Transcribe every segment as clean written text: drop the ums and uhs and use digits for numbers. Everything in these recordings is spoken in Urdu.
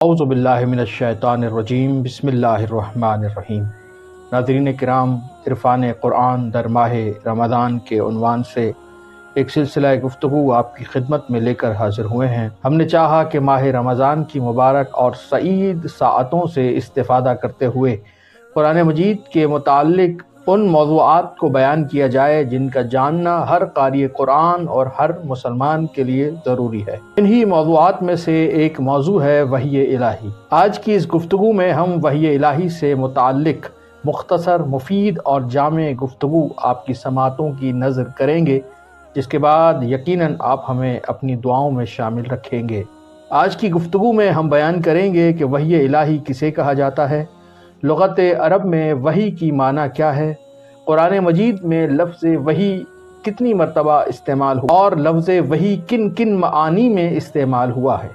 اعوذ باللہ من الشیطان الرجیم، بسم اللہ الرحمن الرحیم۔ ناظرین کرام، عرفان قرآن در ماہ رمضان کے عنوان سے ایک سلسلہ گفتگو آپ کی خدمت میں لے کر حاضر ہوئے ہیں۔ ہم نے چاہا کہ ماہ رمضان کی مبارک اور سعید ساعتوں سے استفادہ کرتے ہوئے قرآن مجید کے متعلق ان موضوعات کو بیان کیا جائے جن کا جاننا ہر قاری قرآن اور ہر مسلمان کے لیے ضروری ہے۔ انہی موضوعات میں سے ایک موضوع ہے وحی الہی۔ آج کی اس گفتگو میں ہم وحی الہی سے متعلق مختصر، مفید اور جامع گفتگو آپ کی سماعتوں کی نظر کریں گے، جس کے بعد یقیناً آپ ہمیں اپنی دعاؤں میں شامل رکھیں گے۔ آج کی گفتگو میں ہم بیان کریں گے کہ وحی الہی کسے کہا جاتا ہے، لغت عرب میں وحی کی معنی کیا ہے، قرآن مجید میں لفظ وحی کتنی مرتبہ استعمال ہوا اور لفظ وحی کن کن معانی میں استعمال ہوا ہے۔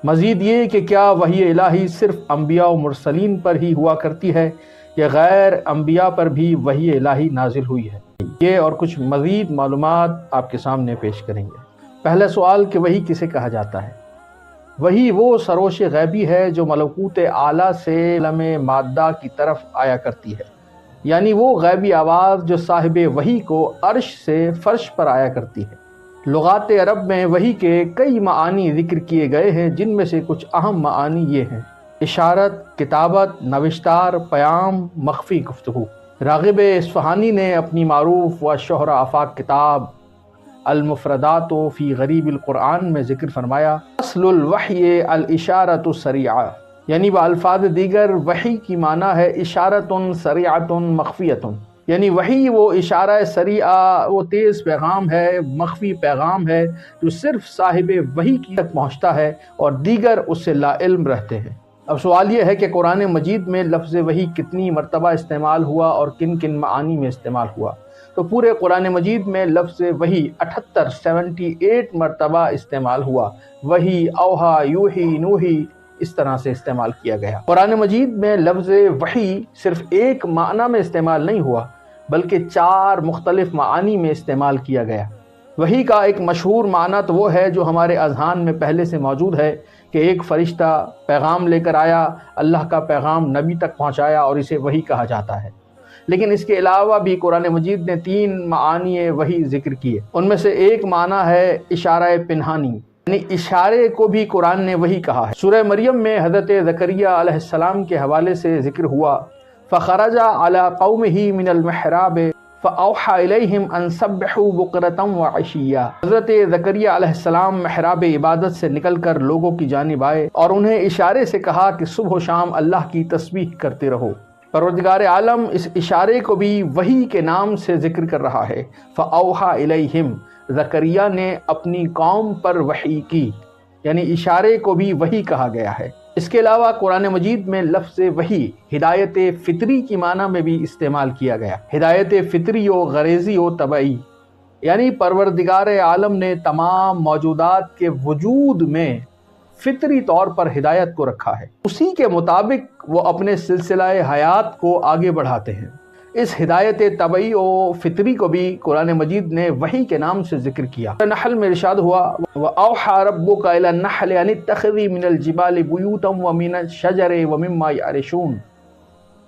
مزید یہ کہ کیا وحی الہی صرف انبیاء و مرسلین پر ہی ہوا کرتی ہے یا غیر انبیاء پر بھی وحی الہی نازل ہوئی ہے، یہ اور کچھ مزید معلومات آپ کے سامنے پیش کریں گے۔ پہلا سوال کہ وحی کسے کہا جاتا ہے۔ وحی وہ سروش غیبی ہے جو ملکوت اعلیٰ سے عالم مادہ کی طرف آیا کرتی ہے، یعنی وہ غیبی آواز جو صاحب وحی کو عرش سے فرش پر آیا کرتی ہے۔ لغات عرب میں وحی کے کئی معانی ذکر کیے گئے ہیں، جن میں سے کچھ اہم معانی یہ ہیں: اشارت، کتابت، نوشتار، پیام، مخفی گفتگو۔ راغب اصفہانی نے اپنی معروف و شہر آفاق کتاب المفردات فی غریب القرآن میں ذکر فرمایا، اصل الوحی الاشارۃ السریعہ، یعنی بالفاظ دیگر وحی کی معنی ہے اشارۃ سریعۃ مخفیۃ، یعنی وحی وہ اشارہ سریعہ، وہ تیز پیغام ہے، مخفی پیغام ہے جو صرف صاحب وحی کی تک پہنچتا ہے اور دیگر اس سے لا علم رہتے ہیں۔ اب سوال یہ ہے کہ قرآن مجید میں لفظ وحی کتنی مرتبہ استعمال ہوا اور کن کن معانی میں استعمال ہوا؟ تو پورے قرآن مجید میں لفظ وحی 78 مرتبہ استعمال ہوا۔ وحی، اوحا، یوحی، نوحی، اس طرح سے استعمال کیا گیا۔ قرآن مجید میں لفظ وحی صرف ایک معنی میں استعمال نہیں ہوا بلکہ 4 مختلف معانی میں استعمال کیا گیا۔ وحی کا ایک مشہور معنی تو وہ ہے جو ہمارے اذہان میں پہلے سے موجود ہے کہ ایک فرشتہ پیغام لے کر آیا، اللہ کا پیغام نبی تک پہنچایا اور اسے وحی کہا جاتا ہے۔ لیکن اس کے علاوہ بھی قرآن مجید نے 3 معانی وحی ذکر کیے۔ ان میں سے ایک معنی ہے اشارہ پنہانی، یعنی اشارے کو بھی قرآن نے وحی کہا ہے۔ سورہ مریم میں حضرت زکریا علیہ السلام کے حوالے سے ذکر ہوا، فخرج علی قومہ من المحراب فاوحى الیہم ان سبحوا بکرۃ وعشیا۔ حضرت زکریا علیہ السلام محراب عبادت سے نکل کر لوگوں کی جانب آئے اور انہیں اشارے سے کہا کہ صبح و شام اللہ کی تسبیح کرتے رہو۔ پروردگار عالم اس اشارے کو بھی وحی کے نام سے ذکر کر رہا ہے، فاوحى الیہم، زکریا نے اپنی قوم پر وحی کی، یعنی اشارے کو بھی وحی کہا گیا ہے۔ اس کے علاوہ قرآن مجید میں لفظ وحی ہدایت فطری کی معنی میں بھی استعمال کیا گیا۔ ہدایت فطری و غریزی و طبعی، یعنی پروردگار عالم نے تمام موجودات کے وجود میں فطری طور پر ہدایت کو رکھا ہے، اسی کے مطابق وہ اپنے سلسلہ حیات کو آگے بڑھاتے ہیں۔ اس ہدایت طبعی و فطری کو بھی قرآن مجید نے وحی کے نام سے ذکر کیا۔ نحل میں ارشاد ہوا، وَأَوْحَى رَبُّكَ إِلَى النَّحْلِ أَنِ اتَّخِذِي مِنَ الْجِبَالِ بُيُوتًا وَمِنَ الشَّجَرِ وَمِمَّا يَعْرِشُونَ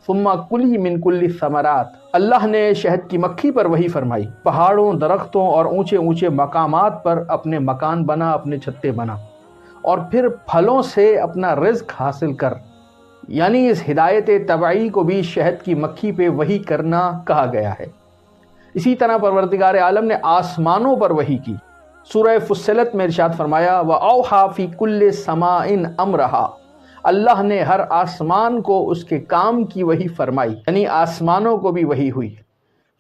ثُمَّ كُلِي مِن كُلِّ الثَّمَرَاتِ۔ اللہ نے شہد کی مکھی پر وحی فرمائی، پہاڑوں، درختوں اور اونچے اونچے مقامات پر اپنے مکان بنا، اپنے چھتے بنا اور پھر پھلوں سے اپنا رزق حاصل کر، یعنی اس ہدایت طبعی کو بھی شہد کی مکھی پہ وحی کرنا کہا گیا ہے۔ اسی طرح پروردگار عالم نے آسمانوں پر وحی کی۔ سورہ فصلت میں ارشاد فرمایا، وَأَوْحَى فِي كُلِّ سَمَاءٍ أَمْرَهَا، اللہ نے ہر آسمان کو اس کے کام کی وحی فرمائی، یعنی آسمانوں کو بھی وحی ہوئی۔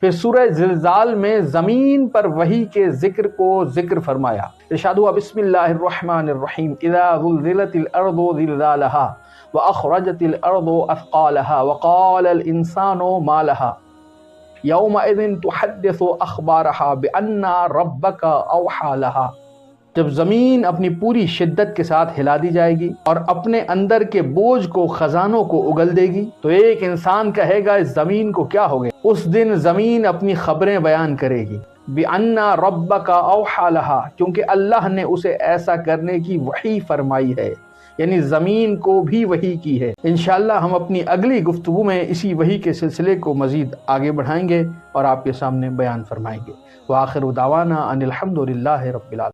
پھر سورہ زلزال میں زمین پر وحی کے ذکر کو ذکر فرمایا۔ ارشاد ہوا، بسم اللہ الرحمن الرحیم، اذا زلزلت الارض زلزالها واخرجت الارض اثقالها وقال الانسان ما لها يومئذ تحدث اخبارها بان ربك اوحى لها۔ جب زمین اپنی پوری شدت کے ساتھ ہلا دی جائے گی اور اپنے اندر کے بوجھ کو، خزانوں کو اگل دے گی، تو ایک انسان کہے گا اس زمین کو کیا ہو گیا۔ اس دن زمین اپنی خبریں بیان کرے گی، بِأَنَّ رَبَّكَ أَوْحَى لَهَا، کیونکہ اللہ نے اسے ایسا کرنے کی وحی فرمائی ہے۔ یعنی زمین کو بھی وحی کی ہے۔ انشاءاللہ ہم اپنی اگلی گفتگو میں اسی وحی کے سلسلے کو مزید آگے بڑھائیں گے اور آپ کے سامنے بیان فرمائیں گے۔ وآخر دعوانا ان الحمد للہ رب العالمین۔